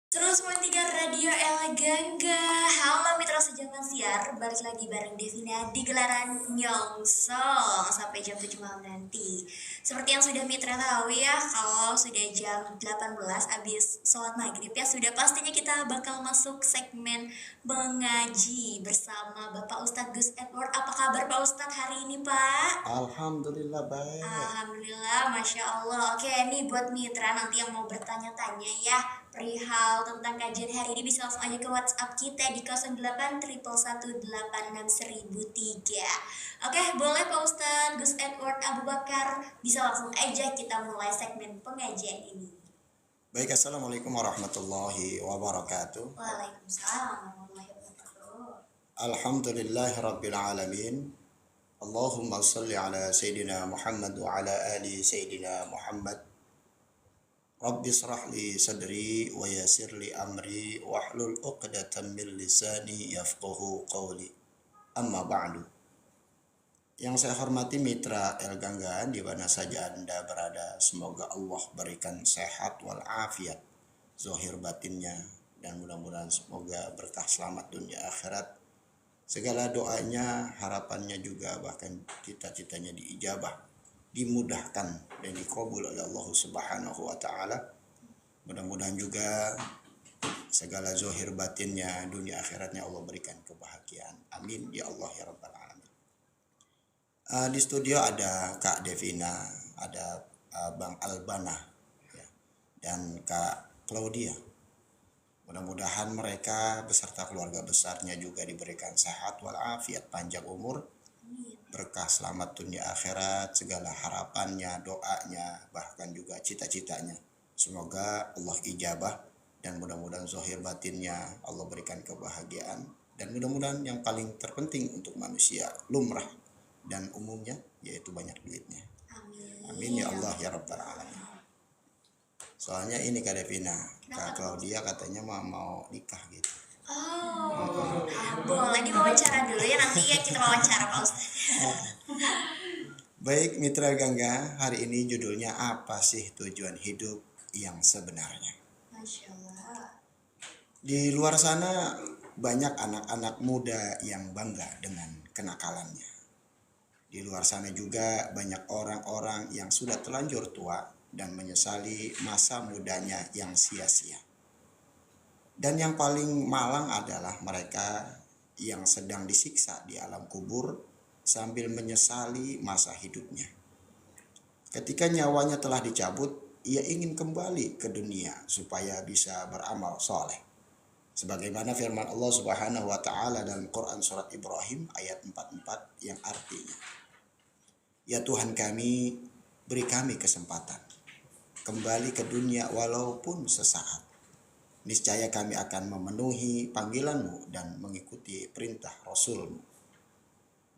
103 Radio El Gangga. Halo mitra sejaman siar, balik lagi bareng Devina di gelaran Nyongsong sampai jam 7 malam nanti. Seperti yang sudah mitra tahu ya, kalau sudah jam 18 abis sholat maghrib ya, sudah pastinya kita bakal masuk segmen mengaji bersama Bapak Ustadz Gus Edward. Apa kabar Pak Ustadz hari ini Pak? Alhamdulillah baik. Alhamdulillah, Masya Allah. Oke, ini buat mitra nanti yang mau bertanya-tanya ya perihal tentang kajian hari ini, bisa langsung aja ke WhatsApp kita di 08 111 186 1003. Oke, boleh Pak Ustadz Gus Edward Abu Bakar, bisa langsung aja kita mulai segmen pengajian ini. Baik, assalamualaikum warahmatullahi wabarakatuh. Waalaikumsalam warahmatullahi wabarakatuh. Alhamdulillahi rabbil alamin. Allahumma salli ala Sayyidina Muhammad wa ala ali Sayyidina Muhammad. Rabbi israh li sadri wa yassir li amri wahlul 'uqdatam min lisani yafqahu qawli. Amma ba'du. Yang saya hormati mitra El Gangga di mana saja Anda berada, semoga Allah berikan sehat walafiat zahir batinnya, dan mudah-mudahan semoga berkah selamat dunia akhirat. Segala doanya, harapannya juga, bahkan cita-citanya diijabah, dimudahkan dan dikabul oleh Allah Subhanahu wa taala. Mudah-mudahan juga segala zahir batinnya, dunia akhiratnya Allah berikan kebahagiaan. Amin ya Allah ya rabbal alamin. Di studio ada Kak Devina, ada Bang Albana ya, dan Kak Claudia. Mudah-mudahan mereka beserta keluarga besarnya juga diberikan sehat walafiat, panjang umur, berkah selamat dunia akhirat, segala harapannya, doanya, bahkan juga cita-citanya. Semoga Allah ijabah dan mudah-mudahan zahir batinnya Allah berikan kebahagiaan, dan mudah-mudahan yang paling terpenting untuk manusia lumrah dan umumnya yaitu banyak duitnya. Amin ya Allah ya rabbal alamin. Soalnya ini Kak Devina, Kak Claudia katanya mau nikah gitu. Boleh diwawancara dulu ya, nanti ya kita wawancara Pak Ustadz. Baik mitra Gangga, hari ini judulnya apa sih tujuan hidup yang sebenarnya? Masya Allah. Di luar sana banyak anak-anak muda yang bangga dengan kenakalannya. Di luar sana juga banyak orang-orang yang sudah terlanjur tua dan menyesali masa mudanya yang sia-sia. Dan yang paling malang adalah mereka yang sedang disiksa di alam kubur sambil menyesali masa hidupnya. Ketika nyawanya telah dicabut, ia ingin kembali ke dunia supaya bisa beramal soleh. Sebagaimana firman Allah Subhanahu wa taala dalam Quran surat Ibrahim ayat 44 yang artinya, ya Tuhan kami, beri kami kesempatan kembali ke dunia walaupun sesaat. Niscaya kami akan memenuhi panggilan-Mu dan mengikuti perintah Rasul-Mu.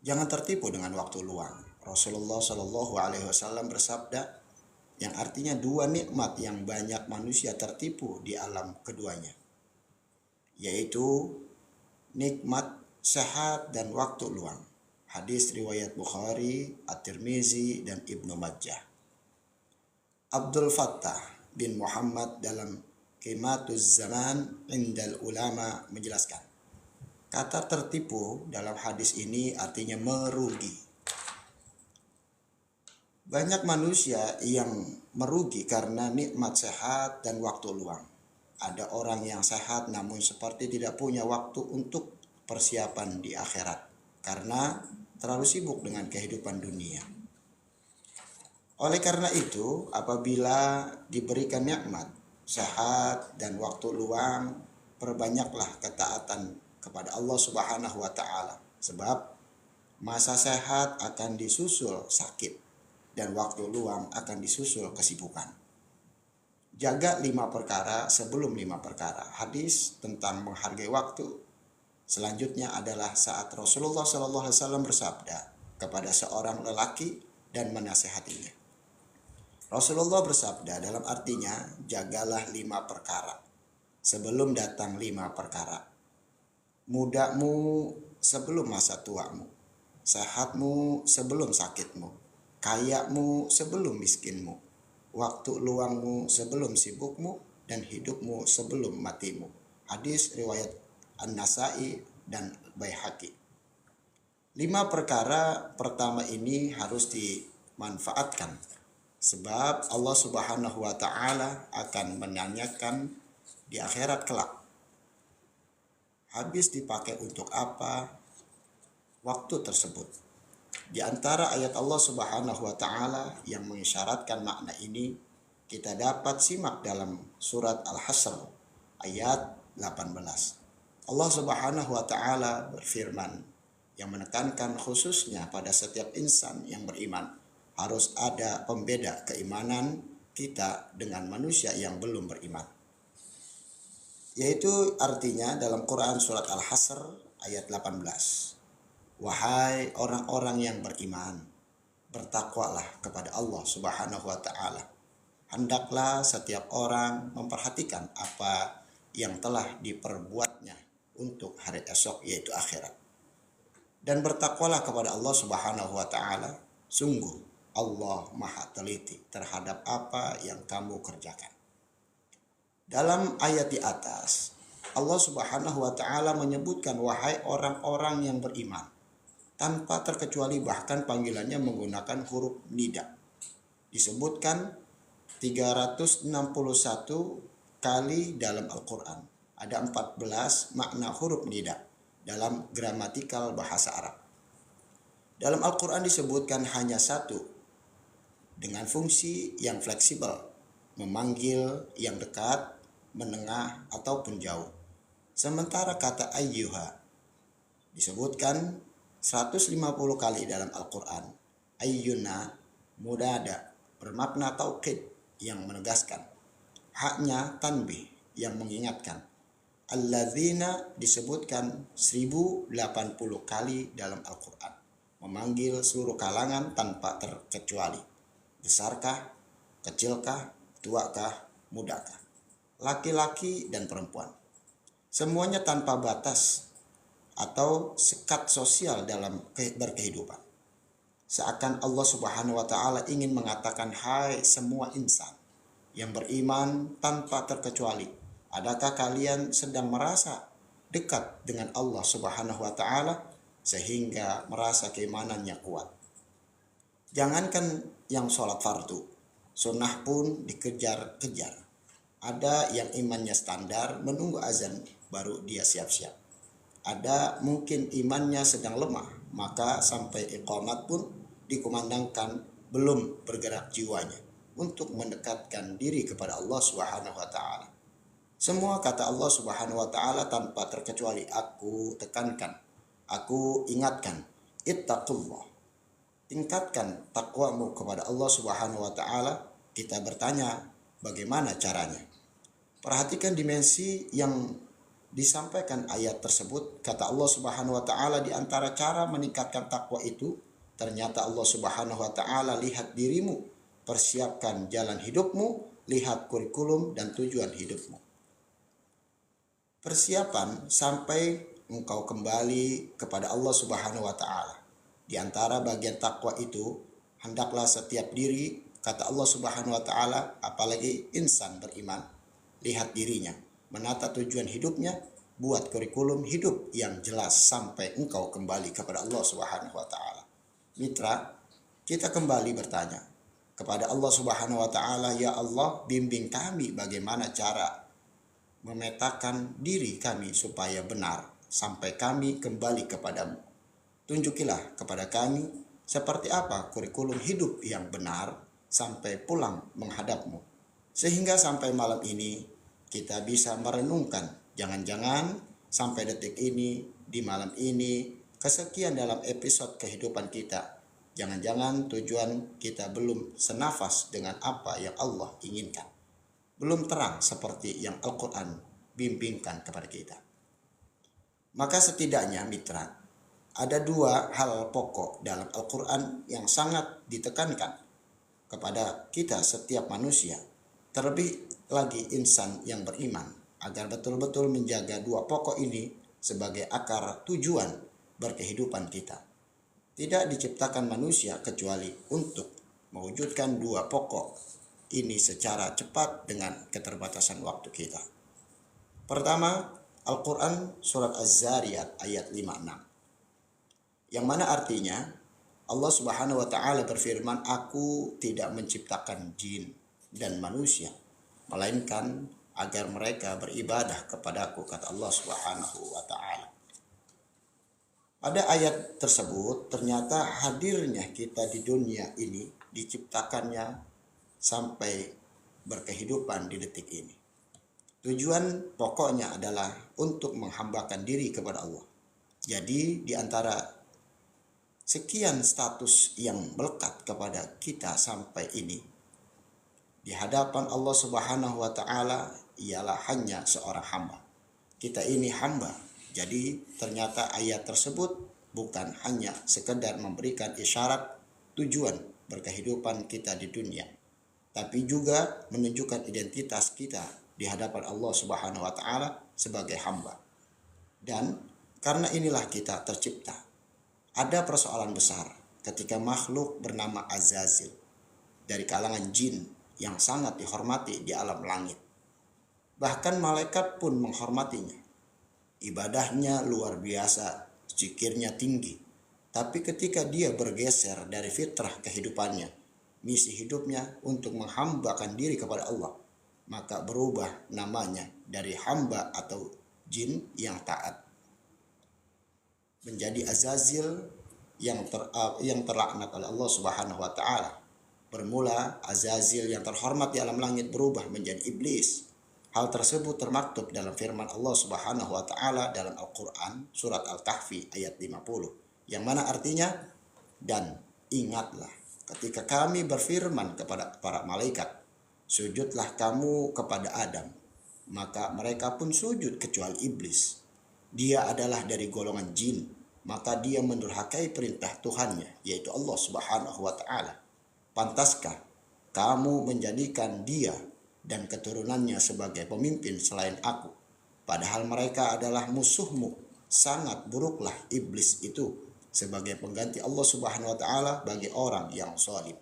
Jangan tertipu dengan waktu luang. Rasulullah Shallallahu Alaihi Wasallam bersabda, yang artinya dua nikmat yang banyak manusia tertipu di alam keduanya, yaitu nikmat sehat dan waktu luang. Hadis riwayat Bukhari, At-Tirmizi, dan Ibnu Majah. Abdul Fattah bin Muhammad dalam Qimatuz Zaman Indal Ulama menjelaskan, kata tertipu dalam hadis ini artinya merugi. Banyak manusia yang merugi karena nikmat sehat dan waktu luang. Ada orang yang sehat namun seperti tidak punya waktu untuk persiapan di akhirat karena terlalu sibuk dengan kehidupan dunia. Oleh karena itu, apabila diberikan nikmat, sehat, dan waktu luang, perbanyaklah ketaatan kepada Allah Subhanahu wa taala. Sebab masa sehat akan disusul sakit dan waktu luang akan disusul kesibukan. Jaga 5 perkara sebelum 5 perkara. Hadis tentang menghargai waktu selanjutnya adalah saat Rasulullah SAW bersabda kepada seorang lelaki dan menasehatinya. Rasulullah bersabda dalam artinya, jagalah 5 perkara sebelum datang 5 perkara. Mudamu sebelum masa tuamu, sehatmu sebelum sakitmu, kayamu sebelum miskinmu, waktu luangmu sebelum sibukmu, dan hidupmu sebelum matimu. Hadis riwayat An-Nasa'i dan Baihaqi. 5 perkara pertama ini harus dimanfaatkan, sebab Allah Subhanahu wa Ta'ala akan menanyakan di akhirat kelak, habis dipakai untuk apa waktu tersebut. Di antara ayat Allah Subhanahu wa Ta'ala yang mengisyaratkan makna ini, kita dapat simak dalam surat Al-Hasr ayat 18. Allah Subhanahu wa Ta'ala berfirman yang menekankan khususnya pada setiap insan yang beriman harus ada pembeda keimanan kita dengan manusia yang belum beriman. Yaitu artinya dalam Quran surat Al-Hasr ayat 18. Wahai orang-orang yang beriman, bertakwalah kepada Allah Subhanahu wa Ta'ala. Hendaklah setiap orang memperhatikan apa yang telah diperbuatnya untuk hari esok, yaitu akhirat. Dan bertakwalah kepada Allah Subhanahu wa Ta'ala. Sungguh Allah Maha teliti terhadap apa yang kamu kerjakan. Dalam ayat di atas, Allah Subhanahu wa Ta'ala menyebutkan wahai orang-orang yang beriman, tanpa terkecuali, bahkan panggilannya menggunakan huruf nida. Disebutkan 361 kali dalam Al-Quran. Ada 14 makna huruf nida dalam gramatikal bahasa Arab. Dalam Al-Quran disebutkan hanya satu dengan fungsi yang fleksibel, memanggil yang dekat, menengah, ataupun jauh. Sementara kata ayyuha disebutkan 150 kali dalam Al-Quran. Ayyuna mudada bermakna taukid yang menegaskan. Haknya tanbih yang mengingatkan. Alladzina disebutkan 1080 kali dalam Al-Quran. Memanggil seluruh kalangan tanpa terkecuali. Besarkah, kecilkah, tuakah, mudakah, laki-laki dan perempuan. Semuanya tanpa batas atau sekat sosial dalam berkehidupan. Seakan Allah Subhanahu wa Ta'ala ingin mengatakan, hai semua insan yang beriman tanpa terkecuali, adakah kalian sedang merasa dekat dengan Allah Subhanahu wa Ta'ala sehingga merasa keimanannya kuat? Jangankan yang sholat fardu, sunnah pun dikejar-kejar. Ada yang imannya standar, menunggu azan baru dia siap-siap. Ada mungkin imannya sedang lemah, maka sampai iqamat pun dikumandangkan belum bergerak jiwanya untuk mendekatkan diri kepada Allah Subhanahu wa Ta'ala. Semua kata Allah Subhanahu wa Ta'ala tanpa terkecuali aku tekankan, aku ingatkan, ittaqullah. Tingkatkan takwamu kepada Allah Subhanahu wa Ta'ala. Kita bertanya, bagaimana caranya? Perhatikan dimensi yang disampaikan ayat tersebut. Kata Allah Subhanahu wa Ta'ala, di antara cara meningkatkan takwa itu, ternyata Allah Subhanahu wa Ta'ala lihat dirimu, persiapkan jalan hidupmu, lihat kurikulum dan tujuan hidupmu. Persiapan sampai engkau kembali kepada Allah Subhanahu wa Ta'ala. Di antara bagian takwa itu, hendaklah setiap diri, kata Allah Subhanahu wa Ta'ala, apalagi insan beriman, lihat dirinya, menata tujuan hidupnya, buat kurikulum hidup yang jelas sampai engkau kembali kepada Allah Subhanahu wa Ta'ala. Mitra, kita kembali bertanya kepada Allah Subhanahu wa Ta'ala, ya Allah, bimbing kami bagaimana cara memetakan diri kami supaya benar sampai kami kembali kepadamu. Tunjukilah kepada kami seperti apa kurikulum hidup yang benar sampai pulang menghadapmu. Sehingga sampai malam ini kita bisa merenungkan, jangan-jangan sampai detik ini, di malam ini, kesekian dalam episode kehidupan kita, jangan-jangan tujuan kita belum senafas dengan apa yang Allah inginkan. Belum terang seperti yang Al-Quran bimbingkan kepada kita. Maka setidaknya mitra, ada 2 hal pokok dalam Al-Quran yang sangat ditekankan kepada kita setiap manusia, terlebih lagi insan yang beriman, agar betul-betul menjaga 2 pokok ini sebagai akar tujuan berkehidupan kita. Tidak diciptakan manusia kecuali untuk mewujudkan 2 pokok ini secara cepat dengan keterbatasan waktu kita. Pertama, Al-Quran surat Az-Zariyat ayat 56. Yang mana artinya Allah Subhanahu wa Ta'ala berfirman, "Aku tidak menciptakan jin dan manusia, melainkan agar mereka beribadah kepadaku," kata Allah Subhanahu wa Ta'ala. Pada ayat tersebut ternyata hadirnya kita di dunia ini, diciptakannya sampai berkehidupan di detik ini. Tujuan pokoknya adalah untuk menghambakan diri kepada Allah. Jadi di antara sekian status yang melekat kepada kita sampai ini, di hadapan Allah Subhanahu wa Ta'ala ialah hanya seorang hamba. Kita ini hamba. Jadi ternyata ayat tersebut bukan hanya sekedar memberikan isyarat tujuan berkehidupan kita di dunia, tapi juga menunjukkan identitas kita di hadapan Allah Subhanahu wa Ta'ala sebagai hamba. Dan karena inilah kita tercipta. Ada persoalan besar ketika makhluk bernama Azazil dari kalangan jin yang sangat dihormati di alam langit. Bahkan malaikat pun menghormatinya. Ibadahnya luar biasa, zikirnya tinggi. Tapi ketika dia bergeser dari fitrah kehidupannya, misi hidupnya untuk menghambakan diri kepada Allah, maka berubah namanya dari hamba atau jin yang taat menjadi Azazil yang terlaknat oleh Allah Subhanahu wa Ta'ala. Bermula Azazil yang terhormat di alam langit berubah menjadi iblis. Hal tersebut termaktub dalam firman Allah Subhanahu wa Ta'ala dalam Al-Quran surat Al-Kahfi ayat 50, yang mana artinya, "Dan ingatlah ketika kami berfirman kepada para malaikat, sujudlah kamu kepada Adam, maka mereka pun sujud kecuali iblis. Dia adalah dari golongan jin, maka dia mendurhakai perintah Tuhannya, yaitu Allah Subhanahu wa Ta'ala. Pantaskah kamu menjadikan dia dan keturunannya sebagai pemimpin selain aku, padahal mereka adalah musuhmu? Sangat buruklah iblis itu sebagai pengganti Allah Subhanahu wa Ta'ala bagi orang yang zalim."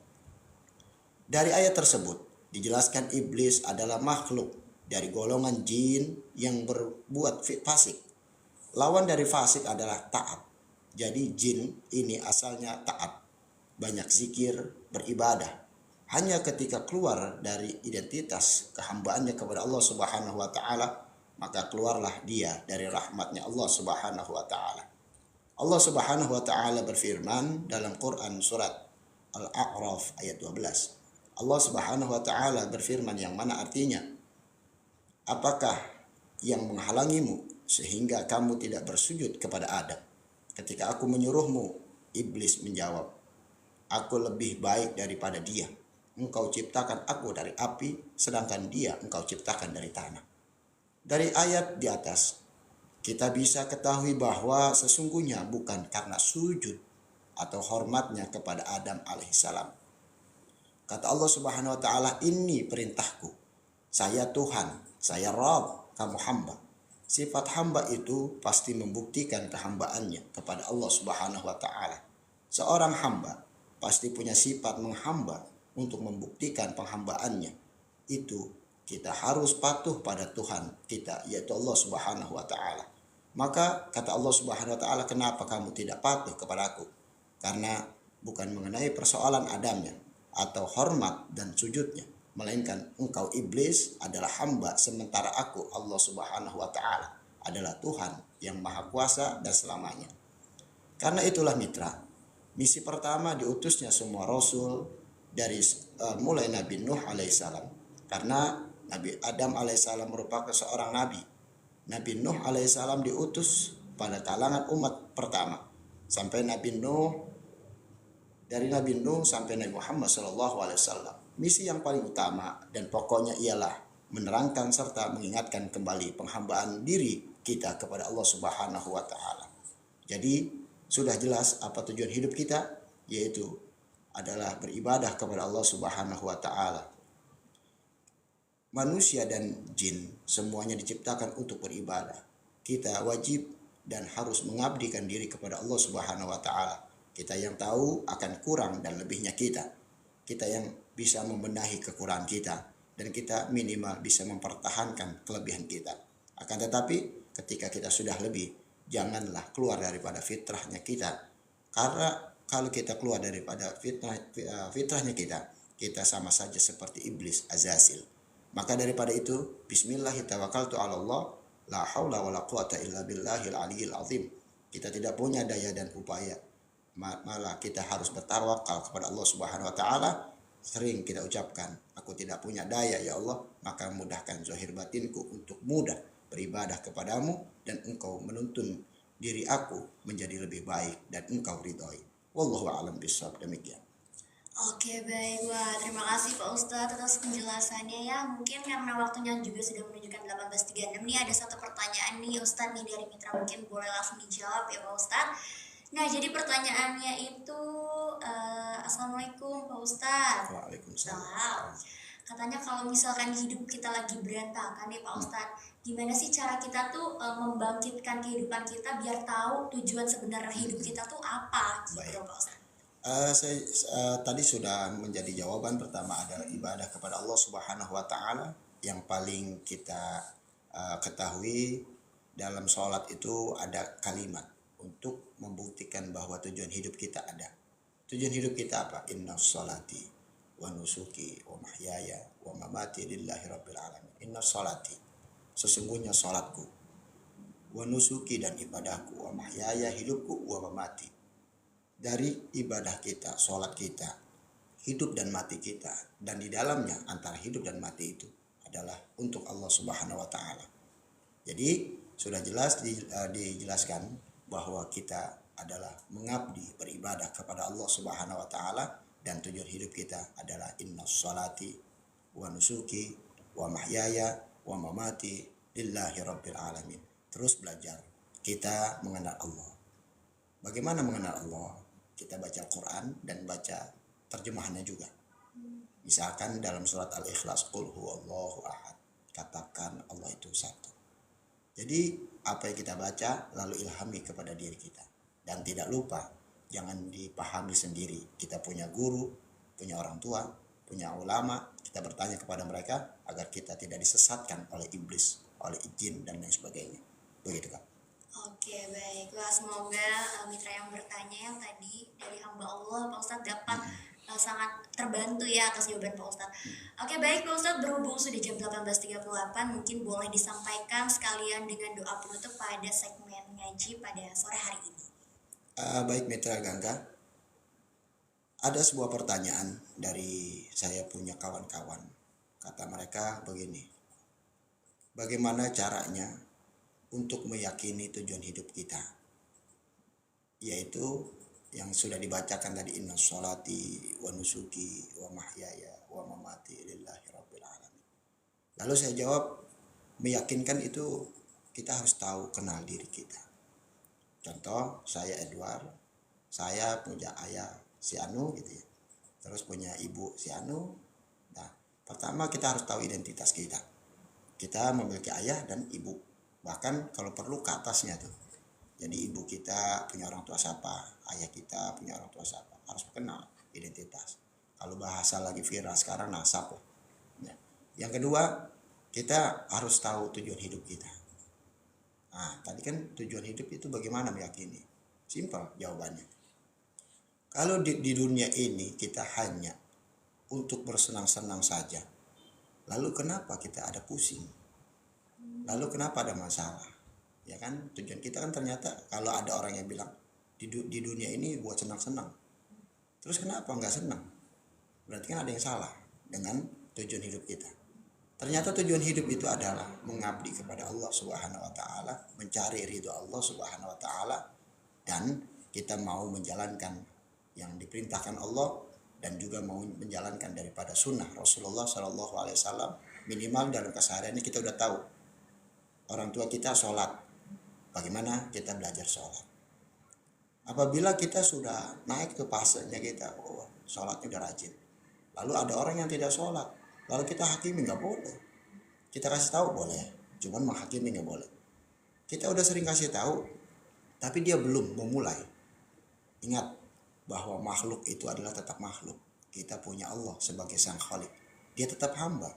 Dari ayat tersebut dijelaskan iblis adalah makhluk dari golongan jin yang berbuat fasik. Lawan dari fasik adalah taat. Jadi jin ini asalnya taat, banyak zikir, beribadah. Hanya ketika keluar dari identitas kehambaannya kepada Allah Subhanahu wa Ta'ala, maka keluarlah dia dari rahmatnya Allah Subhanahu wa Ta'ala. Allah Subhanahu wa Ta'ala berfirman dalam Quran surat Al-A'raf ayat 12. Allah Subhanahu wa Ta'ala berfirman yang mana artinya, "Apakah yang menghalangimu sehingga kamu tidak bersujud kepada Adam? Ketika aku menyuruhmu," iblis menjawab, "Aku lebih baik daripada dia. Engkau ciptakan aku dari api, sedangkan dia engkau ciptakan dari tanah." Dari ayat di atas, kita bisa ketahui bahwa sesungguhnya bukan karena sujud atau hormatnya kepada Adam alaihissalam. Kata Allah Subhanahu wa Ta'ala, "Ini perintahku. Saya Tuhan, saya Rabb, kamu hamba." Sifat hamba itu pasti membuktikan kehambaannya kepada Allah Subhanahu wa Ta'ala. Seorang hamba pasti punya sifat menghamba untuk membuktikan penghambaannya. Itu kita harus patuh pada Tuhan kita, yaitu Allah Subhanahu wa Ta'ala. Maka kata Allah Subhanahu wa Ta'ala, "Kenapa kamu tidak patuh kepadaku?" Karena bukan mengenai persoalan Adamnya atau hormat dan sujudnya, melainkan engkau iblis adalah hamba, sementara aku Allah Subhanahu wa Ta'ala adalah Tuhan yang maha kuasa dan selamanya. Karena itulah mitra, misi pertama diutusnya semua rasul dari mulai Nabi Nuh alaihissalam, karena Nabi Adam alaihissalam merupakan seorang nabi. Nabi Nuh alaihissalam diutus pada kalangan umat pertama sampai Nabi Nuh, dari Nabi Nuh sampai Nabi Muhammad SAW. Misi yang paling utama dan pokoknya ialah menerangkan serta mengingatkan kembali penghambaan diri kita kepada Allah Subhanahu wa Ta'ala. Jadi sudah jelas apa tujuan hidup kita, yaitu adalah beribadah kepada Allah Subhanahu wa Ta'ala. Manusia dan jin semuanya diciptakan untuk beribadah. Kita wajib dan harus mengabdikan diri kepada Allah Subhanahu wa Ta'ala. Kita yang tahu akan kurang dan lebihnya kita. Kita yang bisa membenahi kekurangan kita, dan kita minimal bisa mempertahankan kelebihan kita. Akan tetapi ketika kita sudah lebih, janganlah keluar daripada fitrahnya kita. Karena kalau kita keluar daripada fitrahnya kita sama saja seperti iblis Azazil. Maka daripada itu, bismillahirrahmanirrahim, la haula wala quwata illa billahil aliyil azim. Kita tidak punya daya dan upaya, malah kita harus bertawakal kepada Allah Subhanahu wa taala. Sering kita ucapkan, aku tidak punya daya ya Allah, maka mudahkan zahir batinku untuk mudah beribadah kepadamu, dan engkau menuntun diri aku menjadi lebih baik dan engkau ridhoi. Wallahu a'lam bishawab. Demikian. Oke, baik. Wah, terima kasih Pak Ustadz atas penjelasannya ya. Mungkin karena waktunya juga sudah menunjukkan 18.36 nih, ada satu pertanyaan nih Ustadz nih dari Mitra, mungkin boleh langsung dijawab ya Pak Ustadz. Nah, jadi pertanyaannya itu, Assalamualaikum Pak Ustadz. Waalaikumsalam. Katanya kalau misalkan hidup kita lagi berantakan nih Pak Ustadz, gimana sih cara kita tuh membangkitkan kehidupan kita biar tahu tujuan sebenarnya hidup kita tuh apa gitu Pak Ustadz? Saya tadi sudah menjadi jawaban. Pertama adalah ibadah kepada Allah Subhanahu wa taala. Yang paling kita ketahui dalam sholat itu ada kalimat untuk membuktikan bahwa tujuan hidup kita ada. Tujuan hidup kita apa? Inna sholati wa nusuki wa mahyaya wa mamati lillahi rabbil alamin. Inna sholati, sesungguhnya sholatku, wa nusuki, dan ibadahku, wa mahyaya, hidupku, wa mamati. Dari ibadah kita, sholat kita, hidup dan mati kita, dan di dalamnya antara hidup dan mati itu adalah untuk Allah Subhanahu wa taala. Jadi sudah jelas dijelaskan bahwa kita adalah mengabdi beribadah kepada Allah Subhanahu wa taala, dan tujuan hidup kita adalah inna sholati wa nusuki wa mahyaya wa mamati lillahi rabbil alamin. Terus belajar kita mengenal Allah. Bagaimana mengenal Allah? Kita baca Al-Quran dan baca terjemahannya juga. Misalkan dalam surat Al-Ikhlas, Qul huwallahu ahad, katakan Allah itu satu. Jadi apa yang kita baca lalu ilhami kepada diri kita. Dan tidak lupa, jangan dipahami sendiri. Kita punya guru, punya orang tua, punya ulama. Kita bertanya kepada mereka agar kita tidak disesatkan oleh iblis, oleh jin, dan lain sebagainya. Begitu Kak. Oke, baik. Wah, semoga mitra yang bertanya yang tadi dari hamba Allah Pak Ustadz dapat sangat terbantu ya atas jawaban Pak Ustadz. Oke, baik Pak Ustadz, berhubung sudah jam 18.38, mungkin boleh disampaikan sekalian dengan doa penutup pada segmen ngaji pada sore hari ini. Baik Mitra Gangga, ada sebuah pertanyaan dari saya punya kawan-kawan. Kata mereka begini, bagaimana caranya untuk meyakini tujuan hidup kita, yaitu yang sudah dibacakan tadi, inna sholati wa nusuki wa mahyaya wa mamati lillahi rabbil alamin. Lalu saya jawab, meyakinkan itu kita harus tahu, kenal diri kita. Contoh, saya Edward, saya punya ayah si Anu gitu ya, terus punya ibu si Anu. Nah, pertama kita harus tahu identitas kita. Kita memiliki ayah dan ibu. Bahkan kalau perlu ke atasnya tuh. Jadi ibu kita punya orang tua siapa, ayah kita punya orang tua siapa. Harus kenal identitas. Kalau bahasa lagi viral sekarang, nasab. Ya. Yang kedua, kita harus tahu tujuan hidup kita. Nah, tadi kan tujuan hidup itu bagaimana meyakini? Simpel jawabannya. Kalau di dunia ini kita hanya untuk bersenang-senang saja, lalu kenapa kita ada pusing? Lalu kenapa ada masalah? Ya kan, tujuan kita kan ternyata, kalau ada orang yang bilang di dunia ini buat senang-senang, terus kenapa nggak senang? Berarti kan ada yang salah dengan tujuan hidup kita. Ternyata tujuan hidup itu adalah mengabdi kepada Allah Subhanahu wa taala, mencari ridho Allah Subhanahu wa taala, dan kita mau menjalankan yang diperintahkan Allah, dan juga mau menjalankan daripada sunnah Rasulullah SAW. Minimal dalam kesehariannya kita udah tahu. Orang tua kita sholat, bagaimana kita belajar sholat. Apabila kita sudah naik ke fasenya kita, oh, sholatnya udah rajin, lalu ada orang yang tidak sholat, lalu kita hakimi, nggak boleh. Kita kasih tahu boleh, cuman menghakimi nggak boleh. Kita udah sering kasih tahu, tapi dia belum memulai. Ingat bahwa makhluk itu adalah tetap makhluk. kita punya Allah sebagai sang khalik. Dia tetap hamba.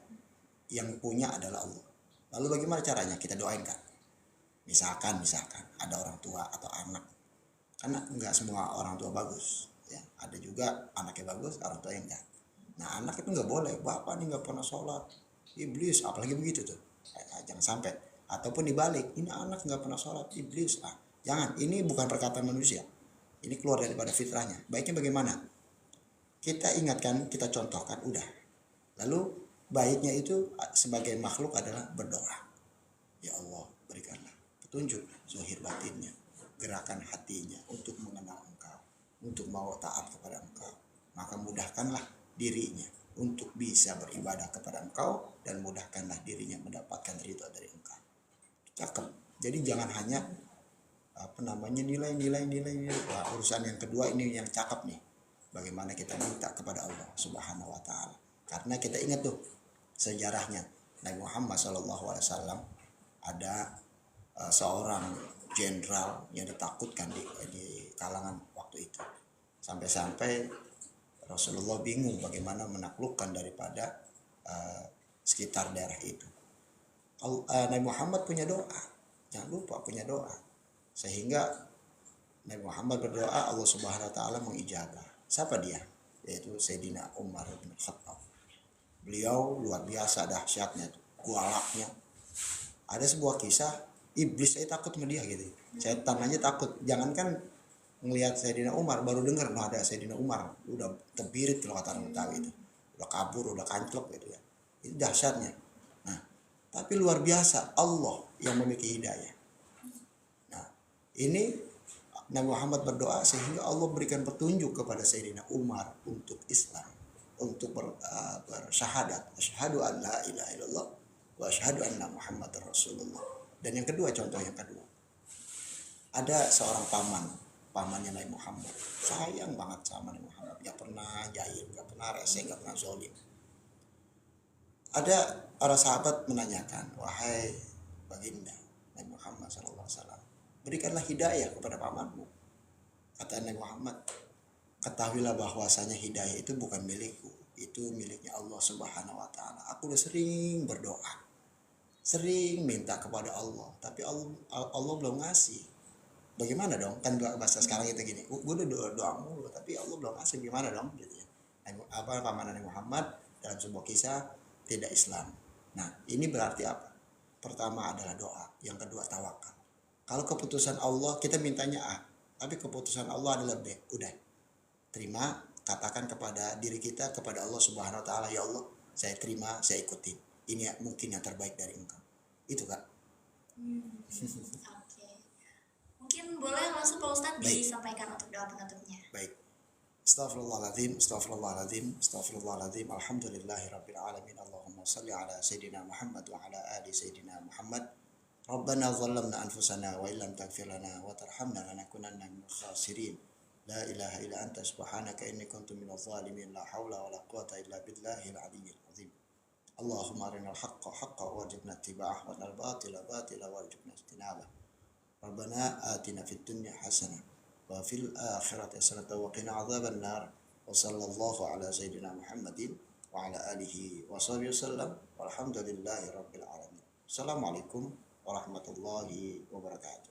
Yang punya adalah Allah. Lalu bagaimana caranya? Kita doain kan. Misalkan ada orang tua atau anak. Karena enggak semua orang tua bagus. Ya, ada juga anaknya bagus, orang tua yang enggak. Nah, anak itu enggak boleh. Bapak ini enggak pernah sholat. Iblis, apalagi begitu tuh. Jangan sampai. Ataupun dibalik, ini anak enggak pernah sholat. Iblis. Jangan. Ini bukan perkataan manusia. Ini keluar daripada fitrahnya. Baiknya bagaimana? Kita ingatkan, kita contohkan, udah. Lalu baiknya itu sebagai makhluk adalah berdoa. Ya Allah, berikanlah petunjuk zahir batinnya, gerakan hatinya untuk mengenal Engkau, untuk mau taat kepada Engkau. Maka mudahkanlah dirinya untuk bisa beribadah kepada Engkau dan mudahkanlah dirinya mendapatkan ridho dari Engkau. Cakep. Jadi jangan hanya nilai. Wah, urusan yang kedua ini yang cakep nih. Bagaimana kita minta kepada Allah Subhanahu wa taala. Karena kita ingat tuh sejarahnya Nabi Muhammad SAW ada seorang jenderal yang ditakutkan di kalangan waktu itu. Sampai-sampai Rasulullah bingung bagaimana menaklukkan daripada sekitar daerah itu. Nabi Muhammad punya doa. Jangan lupa punya doa. Sehingga Nabi Muhammad berdoa, Allah Subhanahu wa taala mengijabah. Siapa dia? Yaitu Sayyidina Umar bin Khattab. Beliau luar biasa dahsyatnya, kualaknya. Ada sebuah kisah, iblis saya takut sama dia gitu. Setan aja takut. Jangankan ngelihat Sayyidina Umar, baru dengar ada Sayyidina Umar, udah terbirit kalau kata orang Betawi itu. Udah kabur, udah kanclok gitu ya. Itu dahsyatnya. Nah, tapi luar biasa Allah yang memiliki hidayah. Nah, ini Nabi Muhammad berdoa sehingga Allah berikan petunjuk kepada Sayyidina Umar untuk Islam, untuk bersyahadat, asyhadu an la ilaha illallah wa asyhadu anna Muhammadar Rasulullah. Dan yang kedua, contoh yang kedua, ada seorang pamannya Nabi Muhammad, sayang banget sama Nabi Muhammad, gak pernah jahil, gak pernah rese, gak pernah zalim. Ada para sahabat menanyakan, wahai baginda Nabi Muhammad SAW, berikanlah hidayah kepada pamanmu. Kata Nabi Muhammad, ketahuilah bahwasanya hidayah itu bukan milikku, itu miliknya Allah Subhanahu wa taala. Aku udah sering berdoa, sering minta kepada Allah, tapi Allah belum ngasih. Bagaimana dong? Kan bahasa sekarang kita gini, gue udah doa mulu, tapi Allah belum ngasih, gimana dong? Gitu ya. Paman Nabi Muhammad dalam sebuah kisah tidak Islam. Nah, ini berarti apa? Pertama adalah doa, yang kedua tawakal. Kalau keputusan Allah kita mintanya A, tapi keputusan Allah adalah B. Udah, terima, katakan kepada diri kita, kepada Allah Subhanahu wa taala, ya Allah, saya terima, saya ikutin. Ini mungkin yang terbaik dari Engkau. Itu Kak. Oke. Mungkin boleh langsung Pak Ustadz disampaikan untuk doa penutupnya. Baik. Astaghfirullahaladzim. Alhamdulillahirabbil alamin. Allahumma shalli ala sayyidina Muhammad wa ala ali sayyidina Muhammad. Rabbana zalamna anfusana wa illam taghfir lana wa tarhamna lanakunanna minal khasirin. La ilaha illa anta subhanaka inni kuntu minadh dhalimin. La haula wa la quwwata illa billahil aliyyil azim. Allahumma arinal haqqa haqqan warzuqna ittiba'ah wa arinal batila batila warzuqna ijtinabah. Rabbana atina fid dunya hasanah wa fil akhirati hasanah wa qina adzaban nar. Wa sallallahu ala sayyidina Muhammadin wa ala alihi wa sahbihi wasallam. Walhamdulillahi rabbil alamin. Assalamualaikum warahmatullahi wabarakatuh.